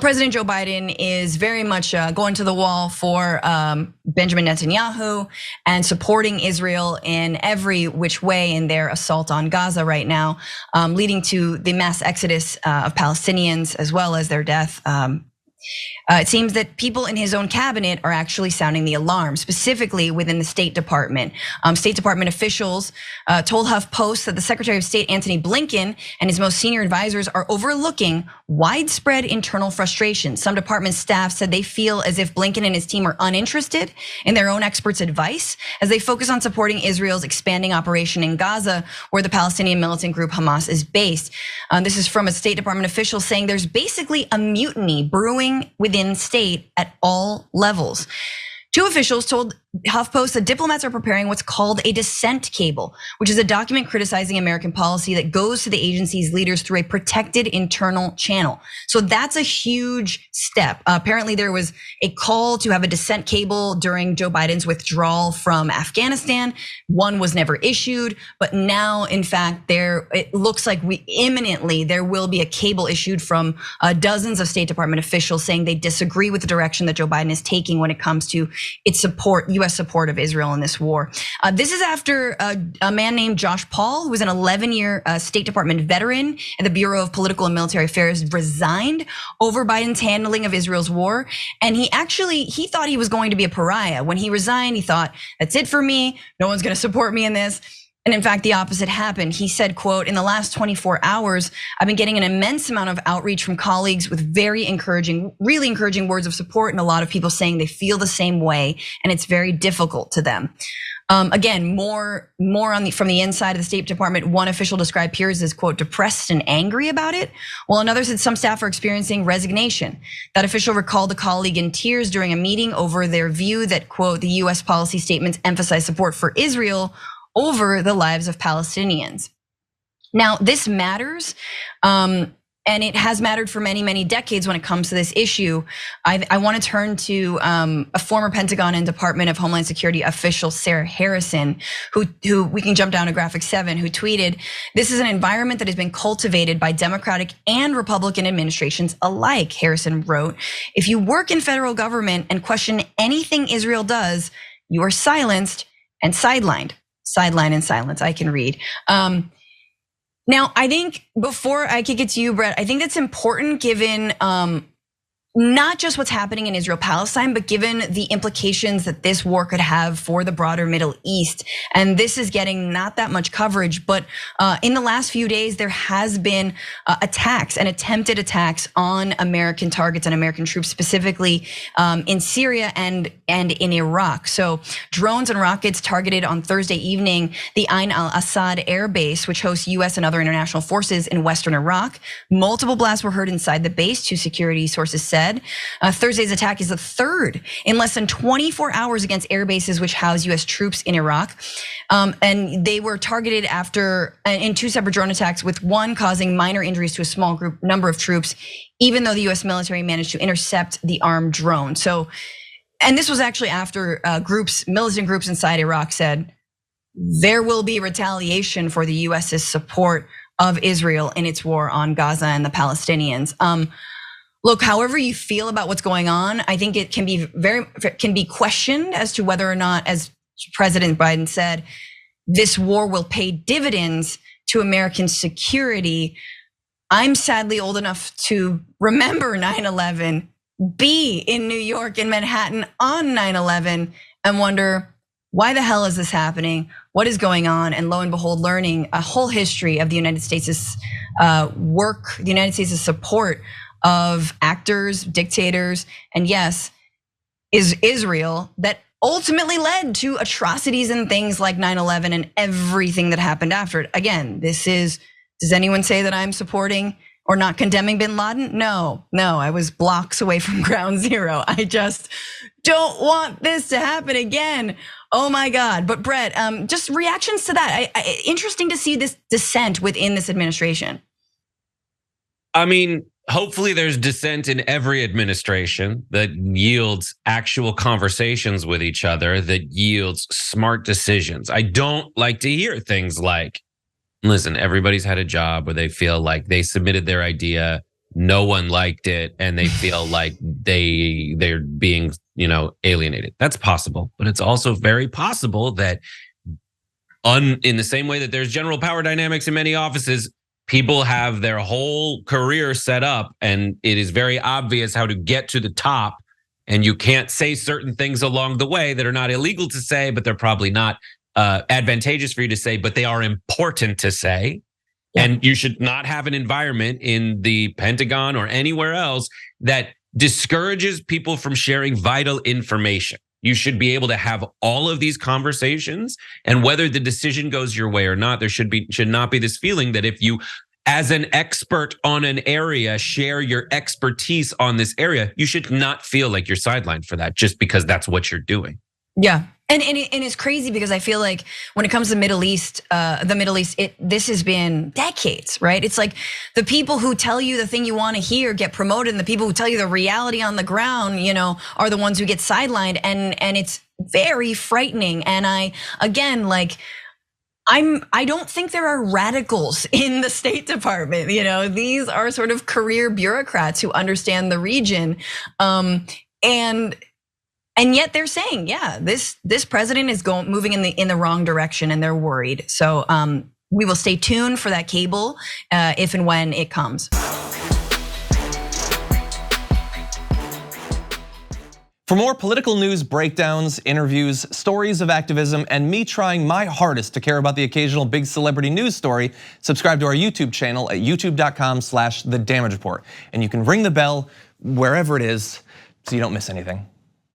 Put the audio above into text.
President Joe Biden is very much going to the wall for Benjamin Netanyahu and supporting Israel in every which way in their assault on Gaza right now, leading to the mass exodus of Palestinians as well as their death. It seems that people in his own cabinet are actually sounding the alarm, specifically within the State Department. State Department officials told HuffPost that the Secretary of State, Antony Blinken, and his most senior advisors are overlooking widespread internal frustration. Some department staff said they feel as if Blinken and his team are uninterested in their own experts' advice as they focus on supporting Israel's expanding operation in Gaza, where the Palestinian militant group Hamas is based. This is from a State Department official saying there's basically a mutiny brewing within state at all levels. Two officials told HuffPost that diplomats are preparing what's called a dissent cable, which is a document criticizing American policy that goes to the agency's leaders through a protected internal channel. So that's a huge step. Apparently there was a call to have a dissent cable during Joe Biden's withdrawal from Afghanistan. One was never issued, but now in fact it looks like imminently there will be a cable issued from dozens of State Department officials saying they disagree with the direction that Joe Biden is taking when it comes to its support, US support of Israel in this war. This is after a man named Josh Paul, who was an 11-year State Department veteran at the Bureau of Political and Military Affairs, resigned over Biden's handling of Israel's war. And he thought he was going to be a pariah. When he resigned, he thought, that's it for me. No one's gonna support me in this. And in fact, the opposite happened. He said, quote, in the last 24 hours, I've been getting an immense amount of outreach from colleagues with very encouraging, really encouraging words of support, and a lot of people saying they feel the same way, and it's very difficult to them. Again, more from the inside of the State Department. One official described peers as, quote, depressed and angry about it, while another said some staff are experiencing resignation. That official recalled a colleague in tears during a meeting over their view that, quote, the US policy statements emphasize support for Israel over the lives of Palestinians. Now, this matters, and it has mattered for many, many decades when it comes to this issue. I want to turn to a former Pentagon and Department of Homeland Security official, Sarah Harrison, who we can jump down to graphic 7, who tweeted, this is an environment that has been cultivated by Democratic and Republican administrations alike, Harrison wrote. If you work in federal government and question anything Israel does, you are silenced and sidelined. Sideline and silence, I can read. Now, I think before I kick it to you, Brett, I think that's important given not just what's happening in Israel-Palestine, but given the implications that this war could have for the broader Middle East. And this is getting not that much coverage, but in the last few days, there has been attacks and attempted attacks on American targets and American troops, specifically in Syria and in Iraq. So drones and rockets targeted on Thursday evening the Ain al-Assad air base, which hosts US and other international forces in Western Iraq. Multiple blasts were heard inside the base, two security sources said. Thursday's attack is the third in less than 24 hours against air bases which house US troops in Iraq. And they were targeted in two separate drone attacks, with one causing minor injuries to a small number of troops, even though the US military managed to intercept the armed drone. So, and this was actually after militant groups inside Iraq said, there will be retaliation for the US's support of Israel in its war on Gaza and the Palestinians. Look, however you feel about what's going on, I think it can be questioned as to whether or not, as President Biden said, this war will pay dividends to American security. I'm sadly old enough to remember 9/11, be in New York and Manhattan on 9/11, and wonder, why the hell is this happening? What is going on? And lo and behold, learning a whole history of the United States' work, the United States' support of actors, dictators, and yes, is Israel, that ultimately led to atrocities and things like 9/11 and everything that happened after it. Again, does anyone say that I'm supporting or not condemning bin Laden? No, I was blocks away from ground zero. I just don't want this to happen again. Oh my God. But Brett, just reactions to that. Interesting to see this dissent within this administration. I mean, hopefully there's dissent in every administration that yields actual conversations with each other, that yields smart decisions. I don't like to hear things like, listen, everybody's had a job where they feel like they submitted their idea no one liked it and they feel like they're being, alienated. That's possible, but it's also very possible that in the same way that there's general power dynamics in many offices, people have their whole career set up and it is very obvious how to get to the top. And you can't say certain things along the way that are not illegal to say, but they're probably not advantageous for you to say, but they are important to say. Yeah. And you should not have an environment in the Pentagon or anywhere else that discourages people from sharing vital information. You should be able to have all of these conversations, and whether the decision goes your way or not, there should not be this feeling that if you, as an expert on an area, share your expertise on this area, you should not feel like you're sidelined for that just because that's what you're doing. Yeah. And it's crazy because I feel like when it comes to the Middle East, this has been decades, right? It's like the people who tell you the thing you want to hear get promoted, and the people who tell you the reality on the ground, are the ones who get sidelined, and it's very frightening. And I don't think there are radicals in the State Department. These are sort of career bureaucrats who understand the region, and yet they're saying, yeah, this president is moving in the wrong direction, and they're worried. So we will stay tuned for that cable if and when it comes. For more political news breakdowns, interviews, stories of activism, and me trying my hardest to care about the occasional big celebrity news story, subscribe to our YouTube channel at youtube.com/The Damage Report. And you can ring the bell wherever it is so you don't miss anything.